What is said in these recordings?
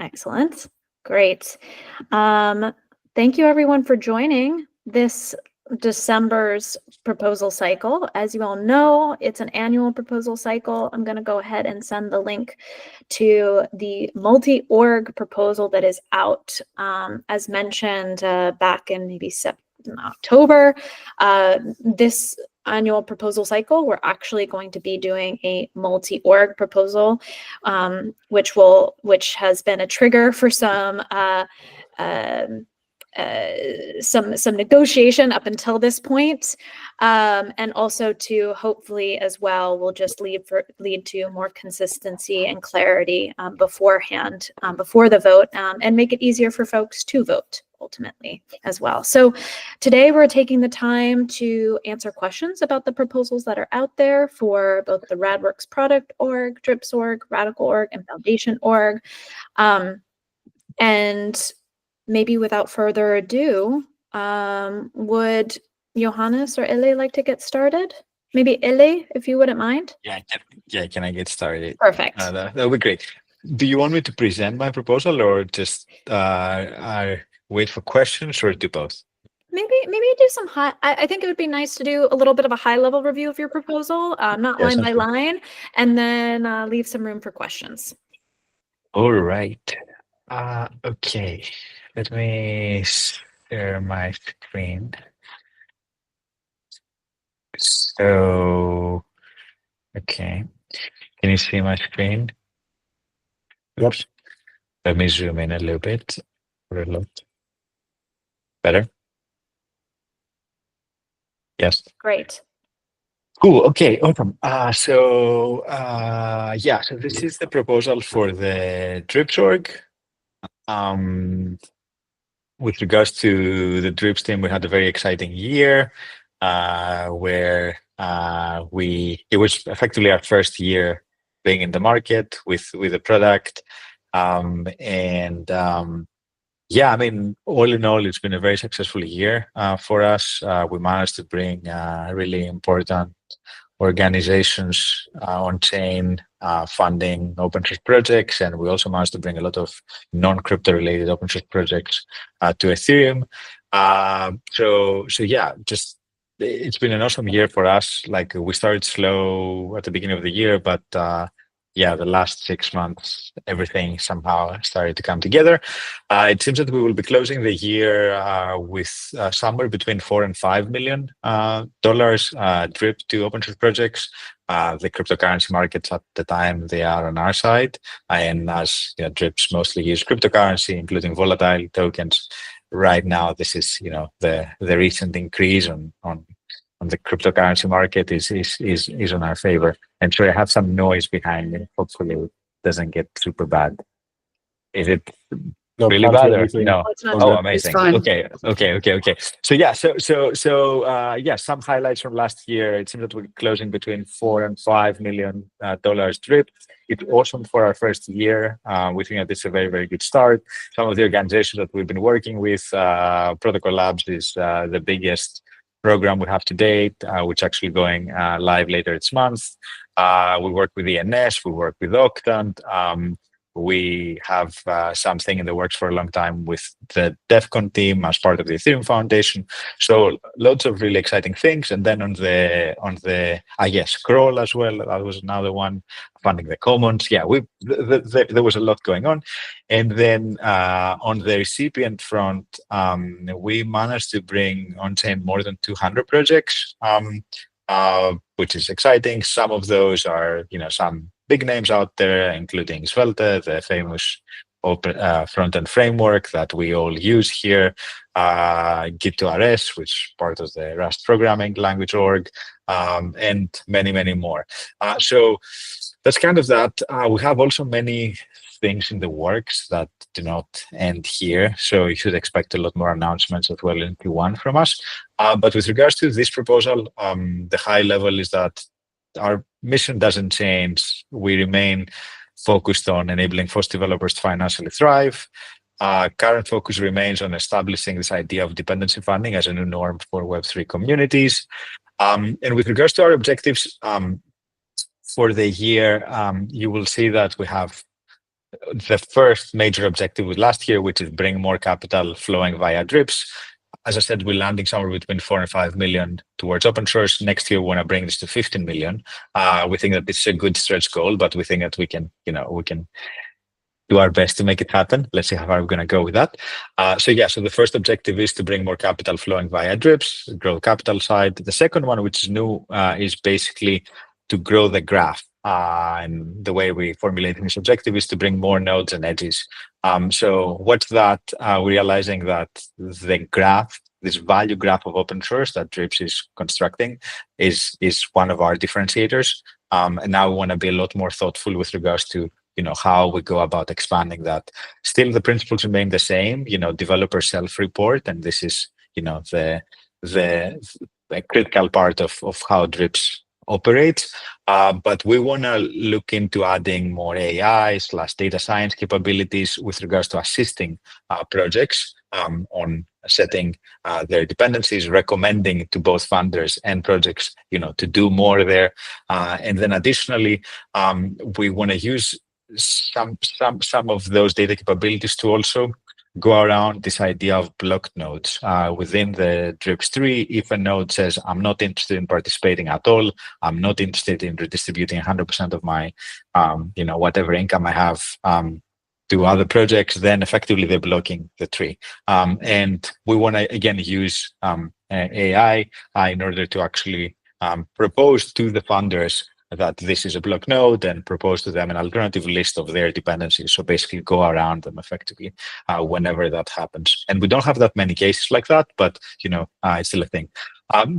Excellent. Great. Thank you everyone for joining this December's proposal cycle. As you all know, it's an annual proposal cycle. I'm going to go ahead and send the link to the multi-org proposal that is out. As mentioned back in maybe October, this annual proposal cycle, we're actually going to be doing a multi-org proposal, which has been a trigger for some negotiation up until this point, and also to hopefully as well will just lead to more consistency and clarity beforehand, before the vote, and make it easier for folks to vote ultimately as well. So today we're taking the time to answer questions about the proposals that are out there for both the Radworks Product org, DRIPS org, Radicle org, and Foundation org. And maybe without further adu, would Johannes or Ele like to get started? Maybe Ele, if you wouldn't mind. Yeah, can I get started? Perfect. That would be great. Do you want me to present my proposal or just wait for questions, or do both? Maybe do some high. I think it would be nice to do a little bit of a high-level review of your proposal, not line by line, and then leave some room for questions. All right. Okay. Let me share my screen. So, okay. Can you see my screen? Oops. Let me zoom in a little bit. A lot. Better? Yes. Great. Cool. Okay. Awesome. So this is the proposal for the DRIPS org. With regards to the DRIPS team, we had a very exciting year where it was effectively our first year being in the market with the product. I mean, all in all, it's been a very successful year for us. We managed to bring really important organizations on-chain funding open source projects, and we also managed to bring a lot of non-crypto related open source projects to Ethereum. Just it's been an awesome year for us. Like, we started slow at the beginning of the year, but the last 6 months, everything somehow started to come together. It seems that we will be closing the year with somewhere between $4 and $5 million drip to open source projects. The cryptocurrency markets at the time, they are on our side, and as drips mostly use cryptocurrency, including volatile tokens. Right now, this is the recent increase on the cryptocurrency market is on our favor. And so I have some noise behind me. Hopefully it doesn't get super bad. Is it really bad? Or, no. Oh, amazing. Okay. So some highlights from last year. It seems that we're closing between $4 and $5 million drip. It's awesome for our first year. We think that this is a very, very good start. Some of the organizations that we've been working with, Protocol Labs is the biggest program we have to date, which is actually going live later this month. We work with ENS, we work with Octant. We have something in the works for a long time with the DEFCON team as part of the Ethereum Foundation. So lots of really exciting things. And then on the Scroll as well, that was another one, funding the commons. Yeah, there was a lot going on. And then on the recipient front, we managed to bring on-chain more than 200 projects, which is exciting. Some of those are, some big names out there, including Svelte, the famous open front-end framework that we all use here, Git2RS, which is part of the Rust programming language org, and many, many more. So that's kind of that. We have also many things in the works that do not end here. So you should expect a lot more announcements as well in Q1 from us. But with regards to this proposal, the high level is that our mission doesn't change. We remain focused on enabling FOSS developers to financially thrive. Current focus remains on establishing this idea of dependency funding as a new norm for Web3 communities. And with regards to our objectives for the year, you will see that we have the first major objective with last year, which is bring more capital flowing via drips. As I said, we're landing somewhere between 4 and 5 million towards open source. Next year, we want to bring this to 15 million. We think that this is a good stretch goal, but we think that we can do our best to make it happen. Let's see how far we're going to go with that. So the first objective is to bring more capital flowing via drips, grow the capital side. The second one, which is new, is basically to grow the graph. And the way we formulate this objective is to bring more nodes and edges. So what's that? We're realizing that the graph, this value graph of open source that Drips is constructing, is one of our differentiators. And now we want to be a lot more thoughtful with regards to how we go about expanding that. Still, the principles remain the same. Developer self-report, and this is the critical part of how Drips operates. But we want to look into adding more AI/data science capabilities with regards to assisting projects on setting their dependencies, recommending to both funders and projects, to do more there. And then additionally, we want to use some of those data capabilities to also go around this idea of blocked nodes within the Drips tree. If a node says, I'm not interested in participating at all, I'm not interested in redistributing 100% of my, whatever income I have to other projects, then effectively they're blocking the tree. And we want to, again, use AI in order to actually propose to the funders that this is a block node and propose to them an alternative list of their dependencies. So basically go around them effectively whenever that happens. And we don't have that many cases like that, but it's still a thing.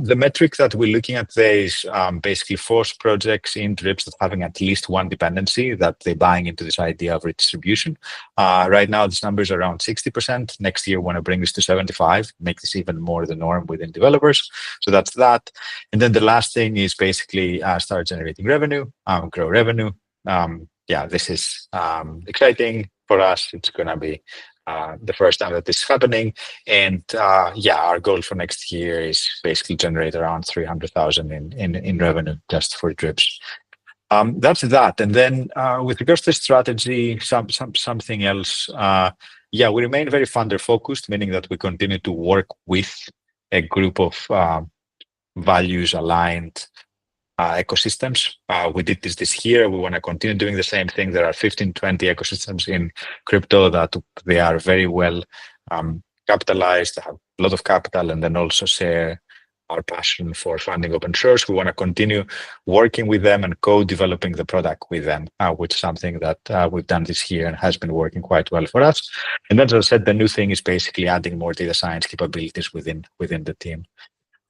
The metric that we're looking at there is basically force projects in Drips that having at least one dependency that they're buying into this idea of redistribution. Right now, this number is around 60%. Next year, we want to bring this to 75, make this even more the norm within developers. So that's that. And then the last thing is basically start generating revenue, grow revenue. This is exciting for us. It's going to be the first time that this is happening. And our goal for next year is basically generate around 300,000 in revenue just for Drips. That's that. And then with regards to strategy, something else. We remain very funder focused, meaning that we continue to work with a group of values aligned ecosystems. We did this year. We want to continue doing the same thing. There are 15, 20 ecosystems in crypto that they are very well capitalized, have a lot of capital, and then also share our passion for funding open source. We want to continue working with them and co-developing the product with them, which is something that we've done this year and has been working quite well for us. And then, as I said, the new thing is basically adding more data science capabilities within the team.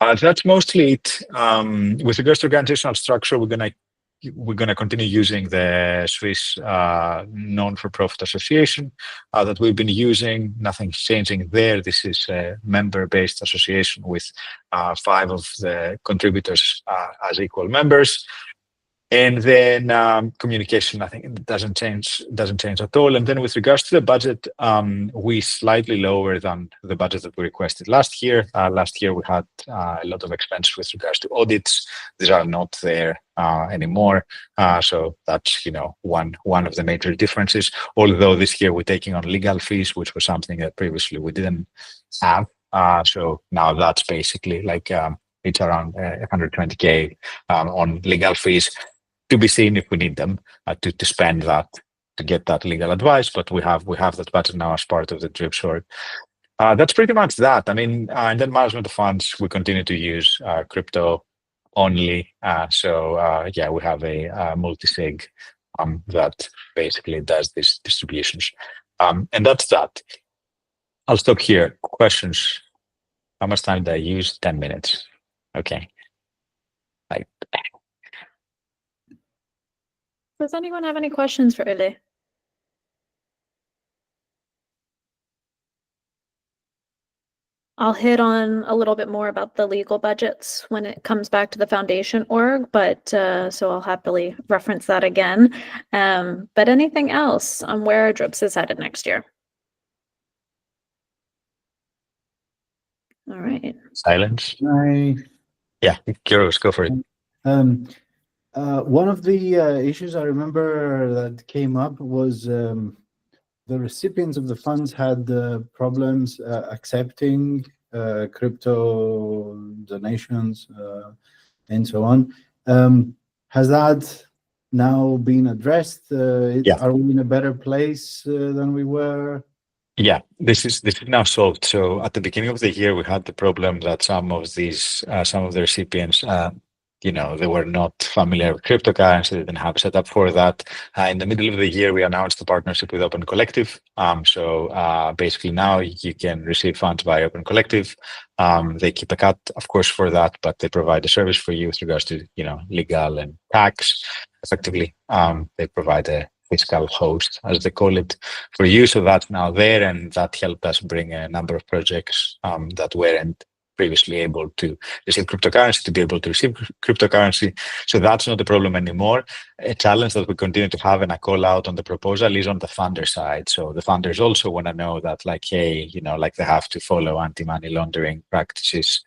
That's mostly it. With regards to organizational structure, we're gonna continue using the Swiss non-for-profit association that we've been using. Nothing's changing there. This is a member-based association with 5 of the contributors as equal members. And then communication, I think it doesn't change at all. And then with regards to the budget, we slightly lower than the budget that we requested last year. Last year we had a lot of expenses with regards to audits. These are not there anymore. So that's one of the major differences. Although this year we're taking on legal fees, which was something that previously we didn't have. So now that's basically like it's around 120K on legal fees. To be seen if we need them to spend that to get that legal advice, but we have that budget now as part of the Drips org. That's pretty much that. I mean, and then management of funds, we continue to use crypto only. We have a multi-sig that basically does these distributions, and that's that. I'll stop here. Questions? How much time did I use? 10 minutes. Okay. Does anyone have any questions for Uli? I'll hit on a little bit more about the legal budgets when it comes back to the foundation org, but so I'll happily reference that again. But anything else on where Drips is headed next year? All right. Silence. I Yeah, Kyros, go for it. One of the issues I remember that came up was the recipients of the funds had problems accepting crypto donations and so on. Has that now been addressed? Yeah. Are we in a better place than we were? Yeah, this is now solved. So at the beginning of the year, we had the problem that some of the recipients, they were not familiar with cryptocurrency, they didn't have a setup for that. In the middle of the year, we announced the partnership with Open Collective. So basically now you can receive funds by Open Collective. They keep a cut, of course, for that, but they provide a service for you with regards to, legal and tax. Effectively, they provide a fiscal host, as they call it, for you. So that's now there, and that helped us bring a number of projects that weren't previously able to receive cryptocurrency to be able to receive cryptocurrency. So that's not a problem anymore. A challenge that we continue to have, and a call out on the proposal, is on the funder side. So the funders also want to know that, like, hey, they have to follow anti-money laundering practices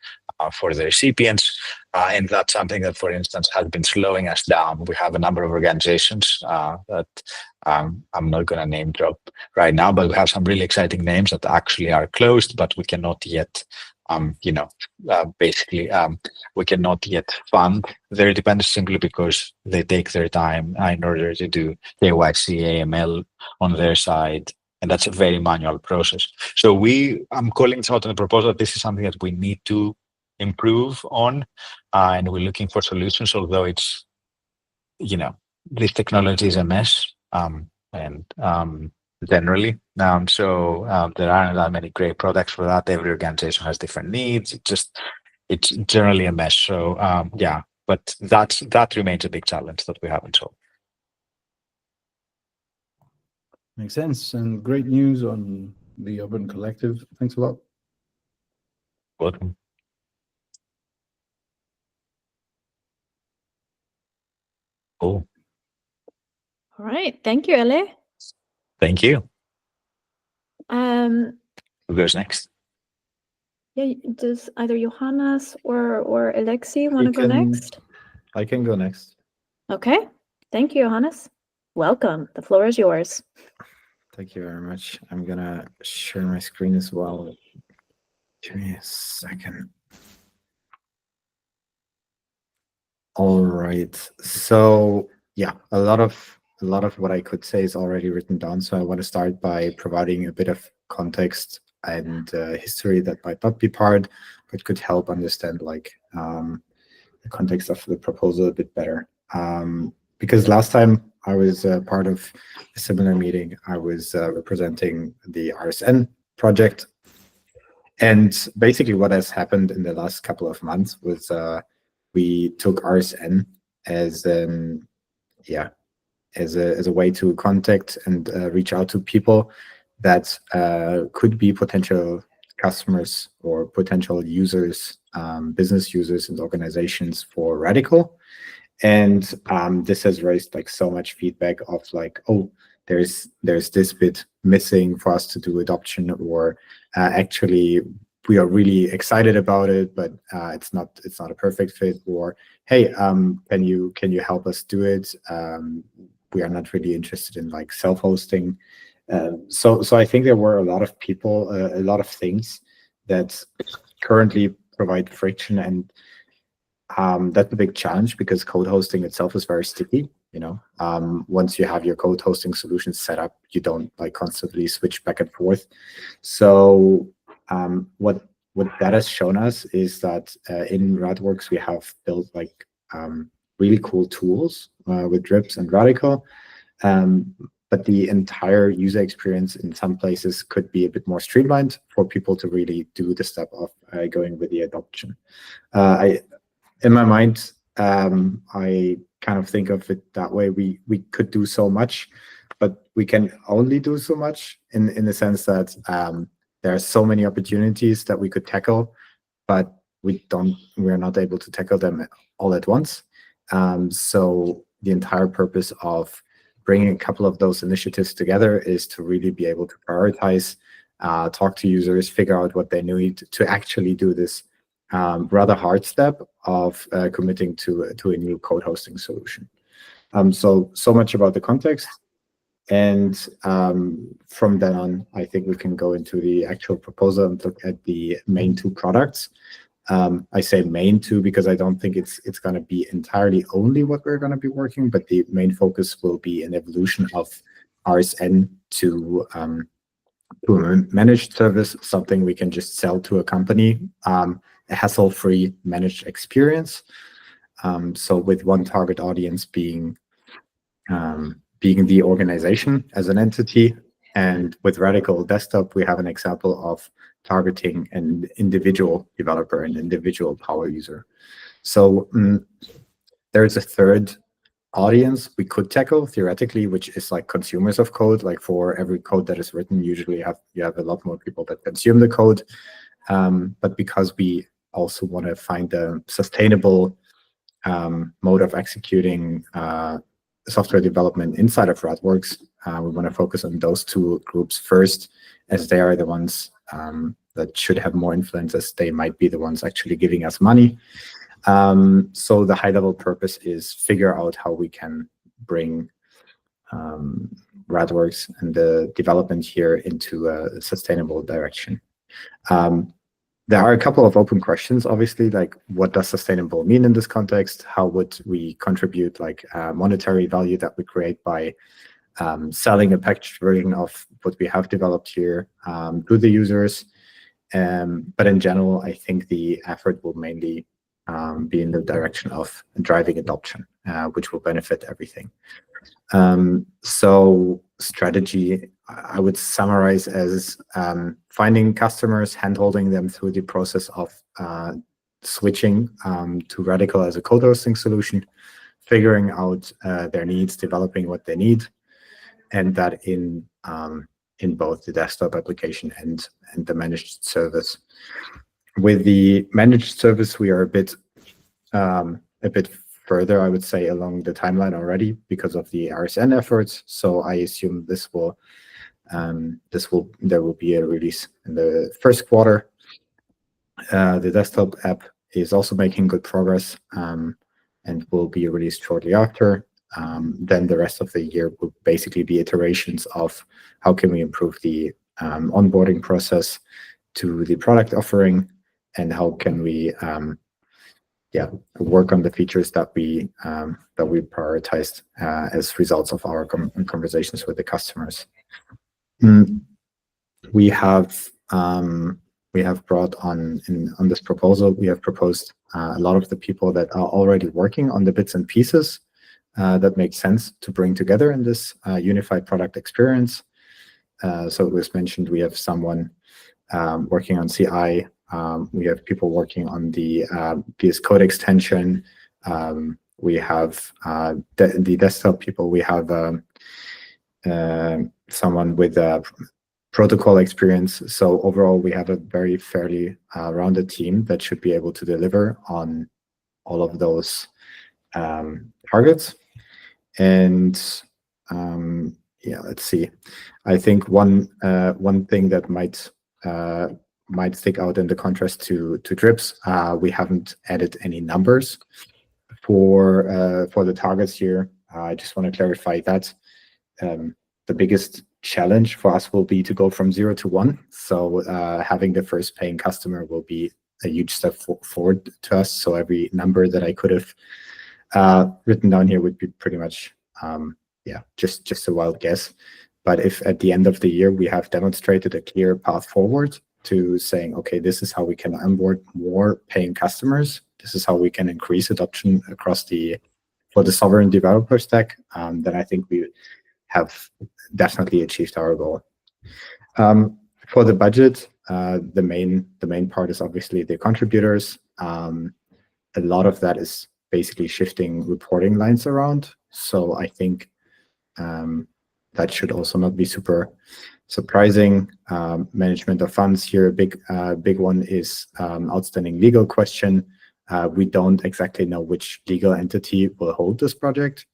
for the recipients. And that's something that, for instance, has been slowing us down. We have a number of organizations that I'm not going to name drop right now, but we have some really exciting names that actually are closed, but we cannot yet, we cannot yet fund their dependence simply because they take their time in order to do KYC, AML on their side. And that's a very manual process. So I'm calling this out in the proposal that this is something that we need to improve on, and we're looking for solutions, although it's, this technology is a mess, and generally. So there aren't that many great products for that. Every organization has different needs. It's generally a mess. So yeah, but that remains a big challenge that we haven't solved. Makes sense, and great news on the Open Collective. Thanks a lot. Welcome. Cool. All right. Thank you, Ele. Thank you. Who goes next? Yeah, does either Johannes or Alexei want to go next? I can go next. Okay. Thank you, Johannes. Welcome. The floor is yours. Thank you very much. I'm gonna share my screen as well. Give me a second. All right. So yeah, a lot of what I could say is already written down. So I want to start by providing a bit of context and history that might not be part, but could help understand the context of the proposal a bit better. Because last time I was part of a similar meeting, I was representing the RSN project. And basically what has happened in the last couple of months was we took RSN as a way to contact and reach out to people that could be potential customers or potential users, business users and organizations for Radicle. And this has raised so much feedback of oh, there's this bit missing for us to do adoption, or actually we are really excited about it, but it's not a perfect fit, or hey, can you help us do it? We are not really interested in self-hosting. So I think there were a lot of people, a lot of things that currently provide friction, and that's a big challenge because code hosting itself is very sticky. Once you have your code hosting solution set up, you don't constantly switch back and forth. So what that has shown us is that in Radworks we have built really cool tools with Drips and Radicle, but the entire user experience in some places could be a bit more streamlined for people to really do the step of going with the adoption. In my mind, I kind of think of it that way. We could do so much, but we can only do so much in the sense that there are so many opportunities that we could tackle, but we're not able to tackle them all at once. So the entire purpose of bringing a couple of those initiatives together is to really be able to prioritize, talk to users, figure out what they need to actually do this rather hard step of committing to a new code hosting solution. So much about the context. And from then on, I think we can go into the actual proposal and look at the main two products. I say main two because I don't think it's going to be entirely only what we're going to be working, but the main focus will be an evolution of RSN to a managed service, something we can just sell to a company, a hassle-free managed experience. So with one target audience being the organization as an entity. And with Radicle Desktop, we have an example of targeting an individual developer, an individual power user. So there is a third audience we could tackle theoretically, which is like consumers of code. Like for every code that is written, usually you have a lot more people that consume the code. But because we also want to find a sustainable mode of executing software development inside of Radworks, we want to focus on those two groups first, as they are the ones that should have more influence, as they might be the ones actually giving us money. So the high-level purpose is figure out how we can bring Radworks and the development here into a sustainable direction. There are a couple of open questions, obviously, like what does sustainable mean in this context? How would we contribute like monetary value that we create by selling a packaged version of what we have developed here to the users? But in general, I think the effort will mainly be in the direction of driving adoption, which will benefit everything. So strategy, I would summarize as finding customers, handholding them through the process of switching to Radicle as a code hosting solution, figuring out their needs, developing what they need, and that in both the desktop application and the managed service. With the managed service, we are a bit further, I would say, along the timeline already because of the RSN efforts. So I assume there will be a release in the first quarter. The desktop app is also making good progress and will be released shortly after. Then the rest of the year will basically be iterations of how can we improve the onboarding process to the product offering, and how can we work on the features that we prioritized as results of our conversations with the customers. We have brought on this proposal. We have proposed a lot of the people that are already working on the bits and pieces that make sense to bring together in this unified product experience. So it was mentioned we have someone working on CI. We have people working on the VS Code extension. We have the desktop people. We have someone with protocol experience. So overall, we have a very fairly rounded team that should be able to deliver on all of those targets. And let's see. I think one thing that might stick out in the contrast to Drips, we haven't added any numbers for the targets here. I just want to clarify that the biggest challenge for us will be to go from 0 to 1. So having the first paying customer will be a huge step forward to us. So every number that I could have written down here would be pretty much just a wild guess. But if at the end of the year we have demonstrated a clear path forward to saying, okay, this is how we can onboard more paying customers, this is how we can increase adoption across for the sovereign developer stack, then I think we have definitely achieved our goal. For the budget, the main part is obviously the contributors. A lot of that is basically shifting reporting lines around. So I think that should also not be super surprising. Management of funds here, big one is outstanding legal question. We don't exactly know which legal entity will hold this project.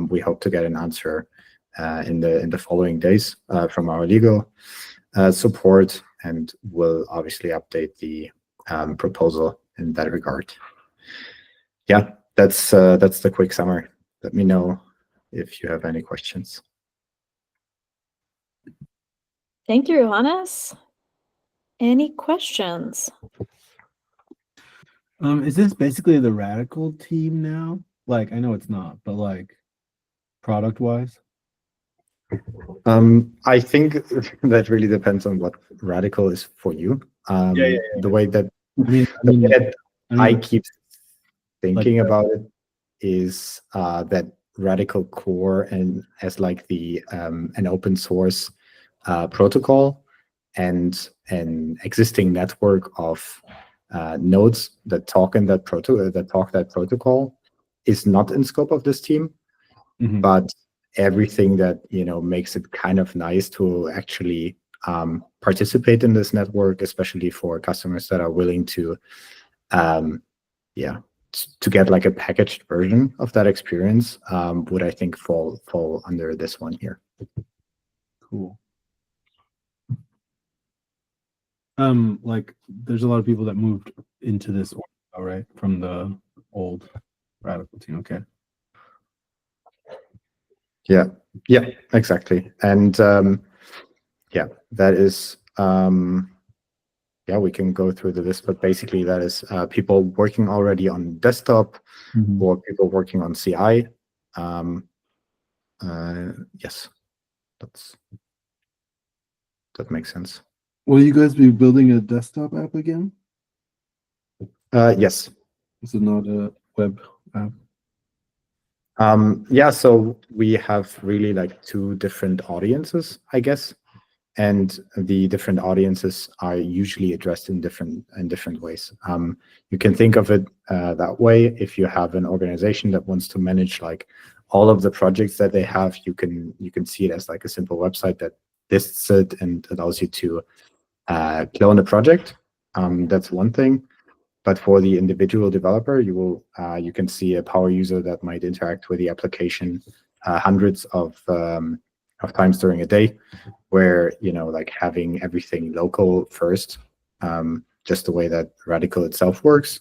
We hope to get an answer in the following days from our legal support, and we'll obviously update the proposal in that regard. Yeah, that's the quick summary. Let me know if you have any questions. Thank you, Johannes. Any questions? Is this basically the Radicle team now? Like, I know it's not, but like product wise? I think that really depends on what Radicle is for you. The way that I keep thinking about it is that Radicle Core and as like the an open source protocol and an existing network of nodes that talk that protocol is not in scope of this team, but everything that makes it kind of nice to actually participate in this network, especially for customers that are willing to to get like a packaged version of that experience, would I think fall under this one here. Cool. Like there's a lot of people that moved into this, right, from the old Radicle team. Okay. Yeah, exactly. And yeah, that is we can go through the list, but basically that is people working already on desktop or people working on CI. Yes, that makes sense. Will you guys be building a desktop app again? Yes. Is it not a web app? Yeah, so we have really like two different audiences, I guess. And the different audiences are usually addressed in different ways. You can think of it that way. If you have an organization that wants to manage like all of the projects that they have, you can see it as like a simple website that lists it and allows you to clone a project. That's one thing. But for the individual developer, you can see a power user that might interact with the application hundreds of times during a day, where like having everything local first, just the way that Radicle itself works,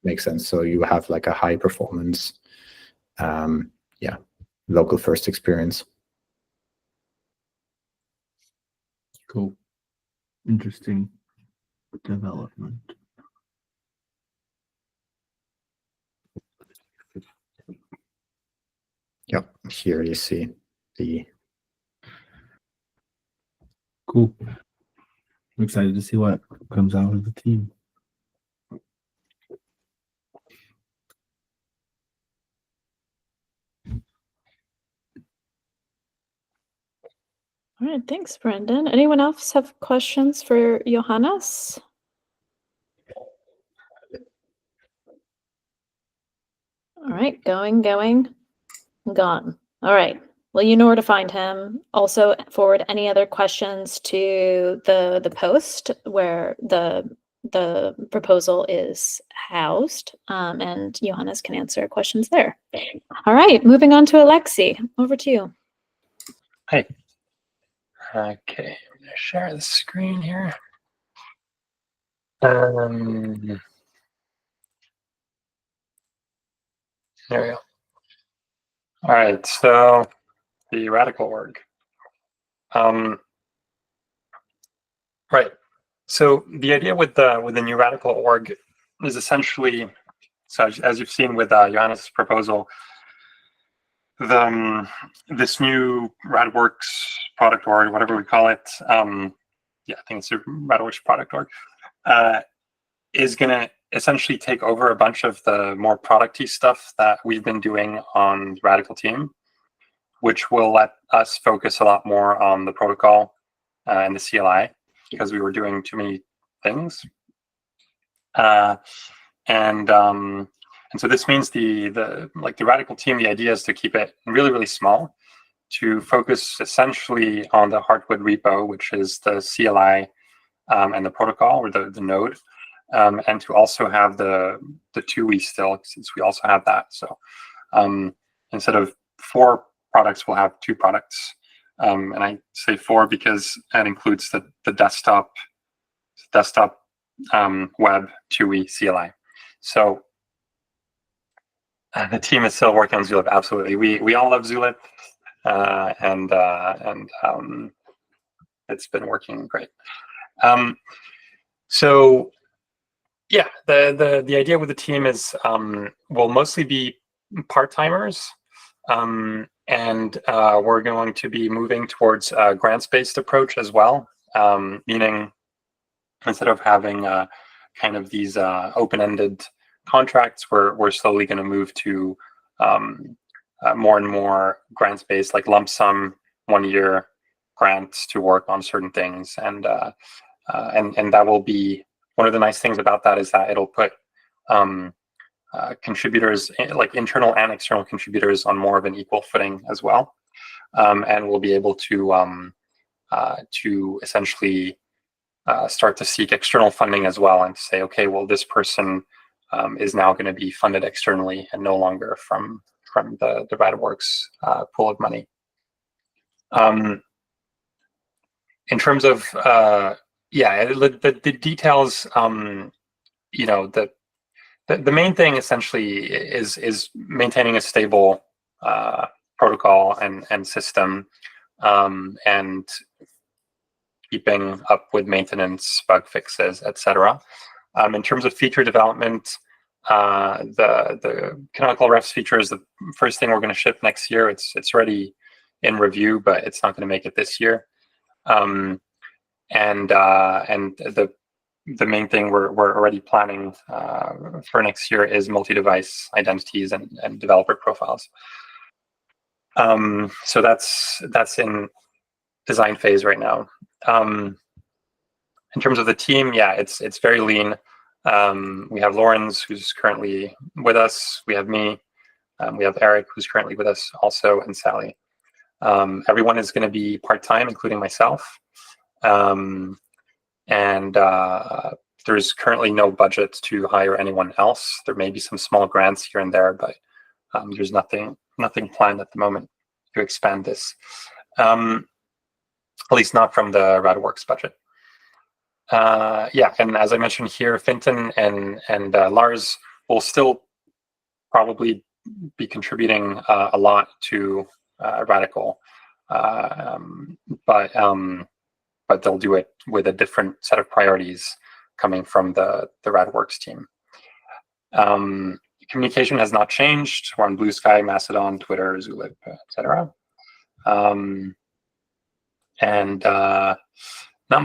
makes sense. So you have like a high performance, local first experience. Cool. Interesting development. Yeah, here you see the. Cool. I'm excited to see what comes out of the team. All right, thanks, Brendan. Anyone else have questions for Johannes? All right, going, gone. All right. Well, you know where to find him. Also, forward any other questions to the post where the proposal is housed, and Johannes can answer questions there. All right, moving on to Alexi. Over to you. Hi. Okay, I'm gonna share the screen here. There we go. All right, so the Radicle org. Right. So the idea with the new Radicle org is essentially, so as you've seen with Johannes' proposal, this new Radworks Product org, whatever we call it, yeah, I think it's a Radworks Product org, is going to essentially take over a bunch of the more product-y stuff that we've been doing on the Radicle team, which will let us focus a lot more on the protocol and the CLI, because we were doing too many things. And so this means the Radicle team, the idea is to keep it really, really small, to focus essentially on the hardwood repo, which is the CLI and the protocol, or the node, and to also have the TUI still, since we also have that. So instead of 4 products, we'll have 2 products. And I say 4 because that includes the desktop web, TUI, CLI. So the team is still working on Zulip. Absolutely, we all love Zulip, and it's been working great. So yeah, the idea with the team is we'll mostly be part-timers, and we're going to be moving towards a grants-based approach as well, meaning instead of having kind of these open-ended contracts, we're slowly going to move to more and more grants-based, like lump sum 1-year grants to work on certain things, and that will be one of the nice things about that is that it'll put contributors, like internal and external contributors, on more of an equal footing as well, and we'll be able to essentially start to seek external funding as well, and say, okay, well, this person is now going to be funded externally and no longer from the Radworks pool of money. In terms of the details, you know, the main thing essentially is maintaining a stable protocol and system, and keeping up with maintenance, bug fixes, etc. In terms of feature development, the canonical refs feature is the first thing we're going to ship next year. It's already in review, but it's not going to make it this year. And the main thing we're already planning for next year is multi-device identities and developer profiles. So that's in design phase right now. In terms of the team, yeah, it's very lean. We have Lawrence, who's currently with us. We have me. We have Eric, who's currently with us also, and Sally. Everyone is going to be part-time, including myself. There's currently no budget to hire anyone else. There may be some small grants here and there, but there's nothing planned at the moment to expand this. At least not from the Radworks budget. Yeah, and as I mentioned here, Fintan and Lars will still probably be contributing a lot to Radicle, but they'll do it with a different set of priorities coming from the Radworks team. Communication has not changed. We're on Blue Sky, Mastodon, Twitter, Zulip, etc. And not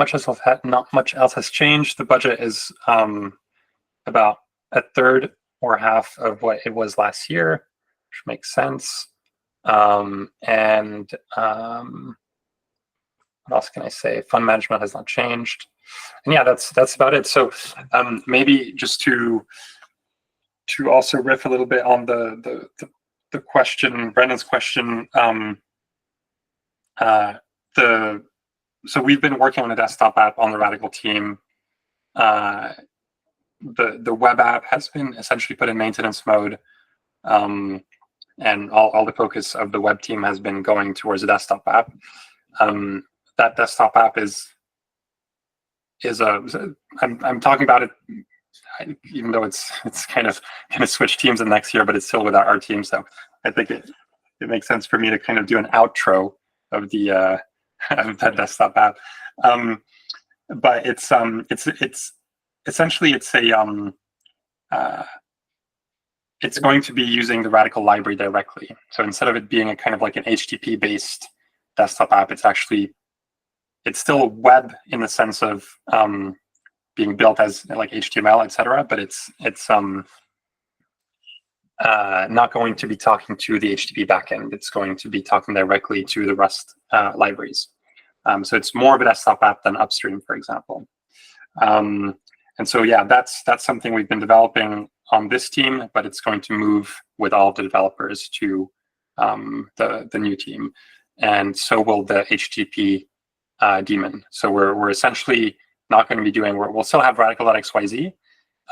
much else has changed. The budget is about a third or half of what it was last year, which makes sense. What else can I say? Fund management has not changed, and yeah, that's about it. So maybe just to also riff a little bit on the question, Brendan's question. So we've been working on a desktop app on the Radicle team. The web app has been essentially put in maintenance mode, and all the focus of the web team has been going towards a desktop app. That desktop app is I'm talking about it, even though it's kind of going to switch teams in next year, but it's still with our team. So I think it makes sense for me to kind of do an outro of the of that desktop app. But it's essentially it's going to be using the Radicle library directly. So instead of it being a kind of like an HTTP based desktop app, it's still web in the sense of being built as like HTML, etc. But it's not going to be talking to the HTTP backend. It's going to be talking directly to the Rust libraries. So it's more of a desktop app than Upstream, for example. And so yeah, that's something we've been developing on this team, but it's going to move with all of the developers to the new team, and so will the HTTP daemon. So we're essentially not going to be doing. We'll still have Radicle.xyz,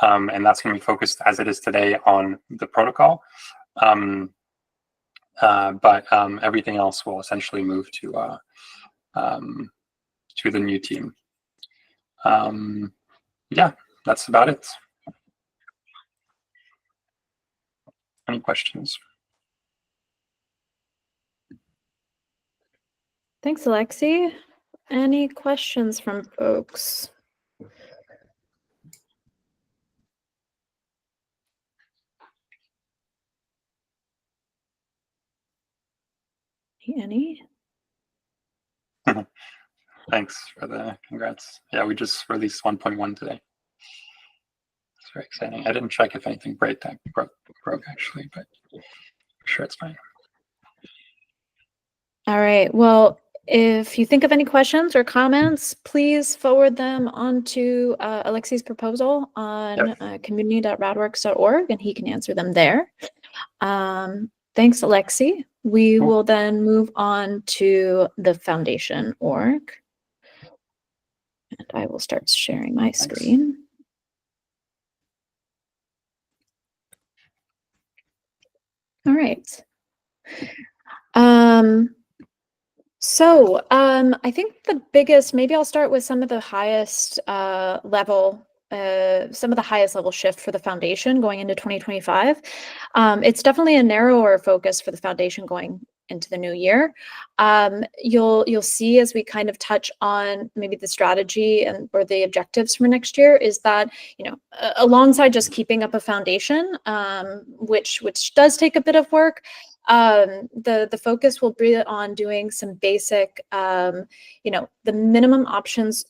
and that's going to be focused as it is today on the protocol. But everything else will essentially move to the new team. Yeah, that's about it. Any questions? Thanks, Alexi. Any questions from folks? Any? Thanks for the congrats. Yeah, we just released 1.1 today. It's very exciting. I didn't check if anything broke actually, but I'm sure it's fine. All right. Well, if you think of any questions or comments, please forward them onto Alexi's proposal on community.radworks.org, and he can answer them there. Thanks, Alexi. We Cool. will then move on to the foundation org. And I will start sharing my screen. All right. I think the biggest, maybe I'll start with some of the highest level shift for the foundation going into 2025. It's definitely a narrower focus for the foundation going into the new year. You'll see as we kind of touch on maybe the strategy or the objectives for next year is that, alongside just keeping up a foundation, which does take a bit of work, the focus will be on doing some basic, the minimum operations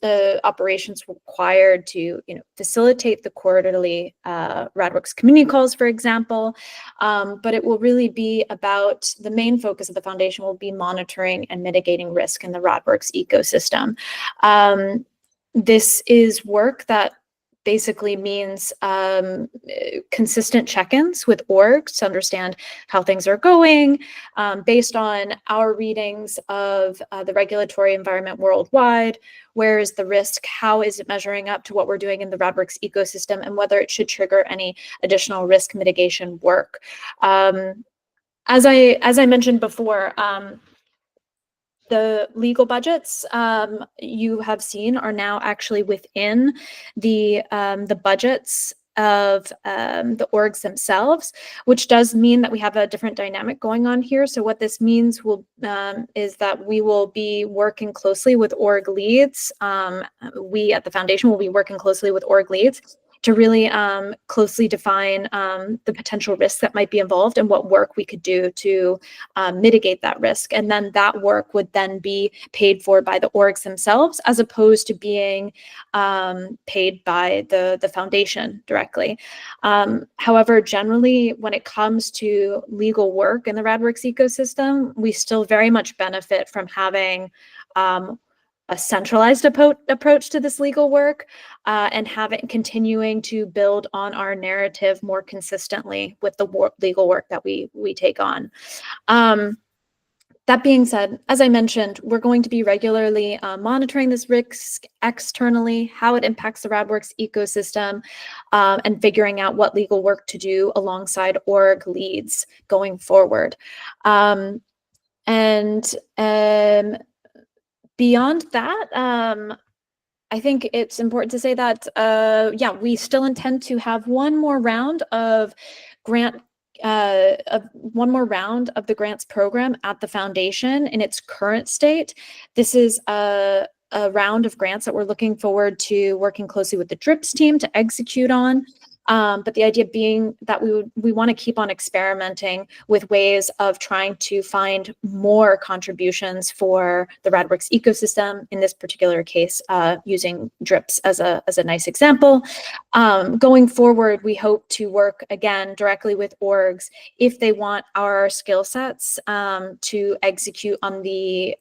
required to, facilitate the quarterly Radworks community calls, for example. But it will really be about the main focus of the foundation will be monitoring and mitigating risk in the Radworks ecosystem. This is work that basically means consistent check-ins with orgs to understand how things are going based on our readings of the regulatory environment worldwide. Where is the risk? How is it measuring up to what we're doing in the Radworks ecosystem, and whether it should trigger any additional risk mitigation work. As I mentioned before, the legal budgets you have seen are now actually within the budgets of the orgs themselves, which does mean that we have a different dynamic going on here. So what this means is that we will be working closely with org leads. We at the foundation will be working closely with org leads to really closely define the potential risks that might be involved and what work we could do to mitigate that risk. And then that work would then be paid for by the orgs themselves, as opposed to being paid by the foundation directly. However, generally, when it comes to legal work in the Radworks ecosystem, we still very much benefit from having a centralized approach to this legal work and continuing to build on our narrative more consistently with the legal work that we take on. That being said, as I mentioned, we're going to be regularly monitoring this risk externally, how it impacts the Radworks ecosystem, and figuring out what legal work to do alongside org leads going forward. Beyond that, I think it's important to say that, we still intend to have one more round of the grants program at the foundation in its current state. This is a round of grants that we're looking forward to working closely with the DRIPS team to execute on. But the idea being that we want to keep on experimenting with ways of trying to find more contributions for the Radworks ecosystem. In this particular case, using DRIPS as a nice example. Going forward, we hope to work again directly with orgs if they want our skill sets to execute on a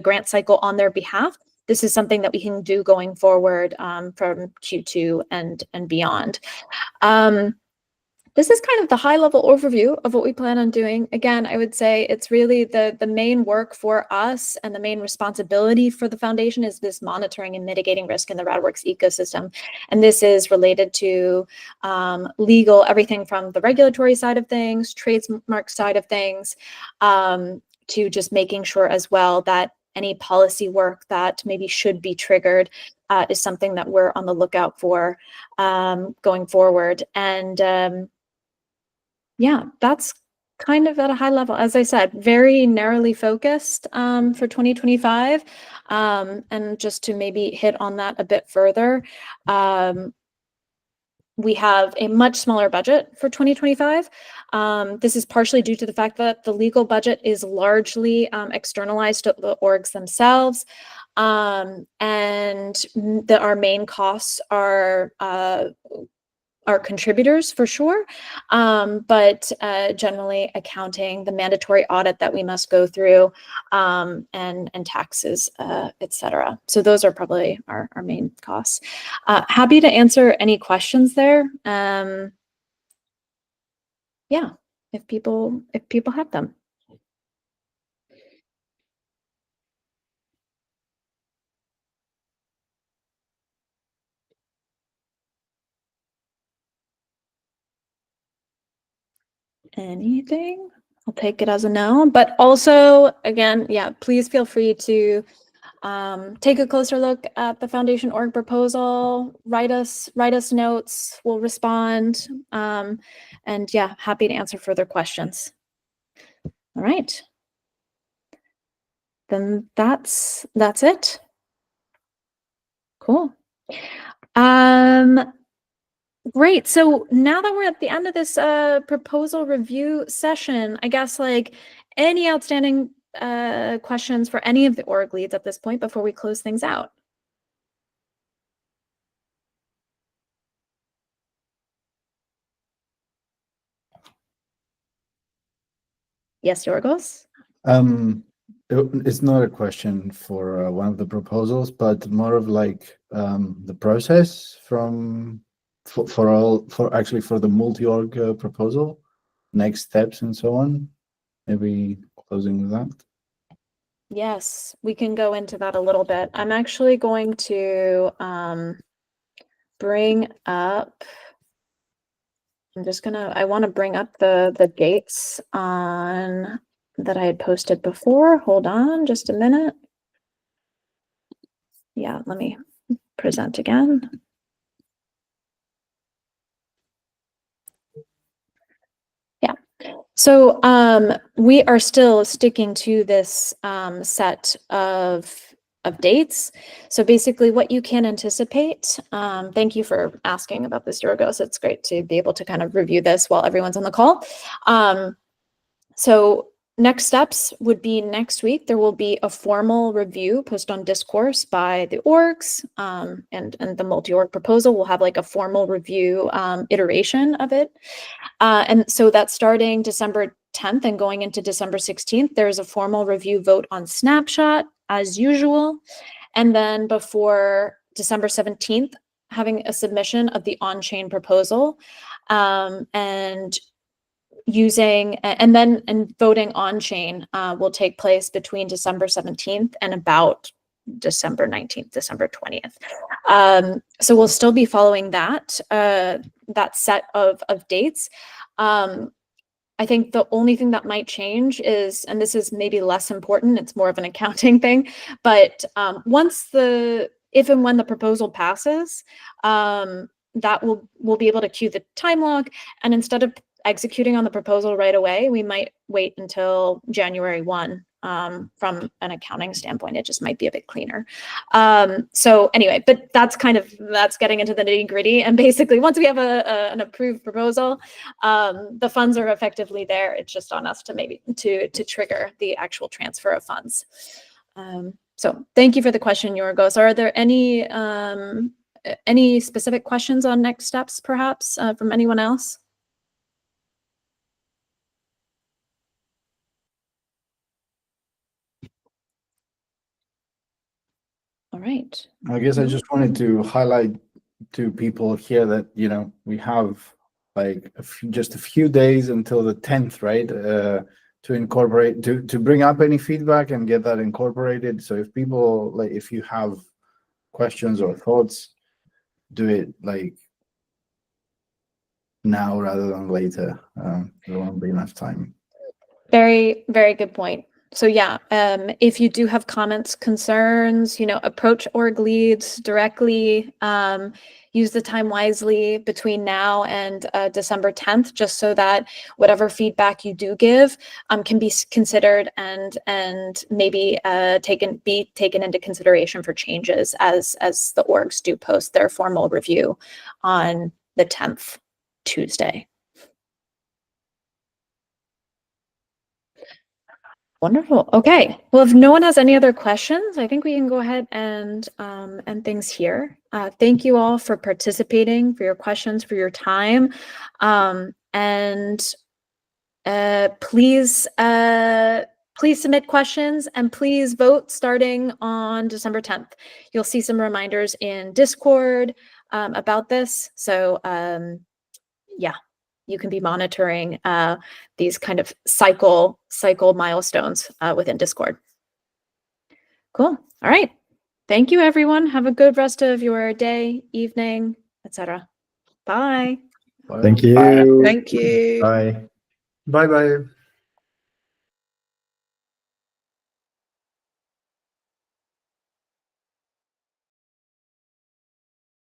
grant cycle on their behalf. This is something that we can do going forward from Q2 and beyond. This is kind of the high-level overview of what we plan on doing. Again, I would say it's really the main work for us, and the main responsibility for the foundation is this monitoring and mitigating risk in the Radworks ecosystem. And this is related to legal, everything from the regulatory side of things, trademark side of things, to just making sure as well that any policy work that maybe should be triggered is something that we're on the lookout for going forward. And yeah, that's kind of at a high level. As I said, very narrowly focused for 2025. And just to maybe hit on that a bit further, we have a much smaller budget for 2025. This is partially due to the fact that the legal budget is largely externalized to the orgs themselves. And our main costs are contributors for sure, but generally accounting, the mandatory audit that we must go through, and taxes, etc. So those are probably our main costs. Happy to answer any questions there. Yeah, if people have them. Anything? I'll take it as a no. But also, again, yeah, please feel free to take a closer look at the foundation org proposal. Write us notes. We'll respond. And yeah, happy to answer further questions. All right. Then that's it. Cool. Great. So now that we're at the end of this proposal review session, I guess like any outstanding questions for any of the org leads at this point before we close things out? Yes, Yorgos? It's not a question for one of the proposals, but more of like the process for the multi-org proposal, next steps and so on. Maybe closing with that. Yes, we can go into that a little bit. I'm actually going to bring up, I want to bring up the dates on that I had posted before. Hold on just a minute. Yeah, let me present again. Yeah, so we are still sticking to this set of dates. So basically what you can anticipate, thank you for asking about this, Yorgos. It's great to be able to kind of review this while everyone's on the call. So next steps would be next week. There will be a formal review posted on Discourse by the orgs, and the multi-org proposal will have like a formal review iteration of it. And so that's starting December 10th and going into December 16th. There's a formal review vote on Snapshot as usual. And then before December 17th, having a submission of the on-chain proposal, and voting on chain will take place between December 17th and about December 19th, December 20th. So we'll still be following that set of dates. I think the only thing that might change is, and this is maybe less important, it's more of an accounting thing, but if and when the proposal passes, that we'll be able to queue the time log, and instead of executing on the proposal right away, we might wait until January 1. From an accounting standpoint, it just might be a bit cleaner. So anyway, but that's getting into the nitty gritty. And basically, once we have an approved proposal, the funds are effectively there. It's just on us to trigger the actual transfer of funds. So thank you for the question, Yorgos. Are there any specific questions on next steps, perhaps, from anyone else? All right. I guess I just wanted to highlight to people here that, we have like just a few days until the 10th, right? To incorporate, to bring up any feedback and get that incorporated. So if people, like, if you have questions or thoughts, do it like now rather than later. There won't be enough time. Very, very good point. So yeah, if you do have comments, concerns, approach org leads directly. Use the time wisely between now and December 10th, just so that whatever feedback you do give can be considered and maybe be taken into consideration for changes as the orgs do post their formal review on the 10th, Tuesday. Wonderful. Okay. Well, if no one has any other questions, I think we can go ahead and end things here. Thank you all for participating, for your questions, for your time. Please submit questions and please vote starting on December 10th. You'll see some reminders in Discord about this. So yeah. You can be monitoring these kind of cycle milestones within Discord. Cool. All right. Thank you, everyone. Have a good rest of your day, evening, etc. Bye. Thank you. Bye. Thank you. Bye. Bye bye.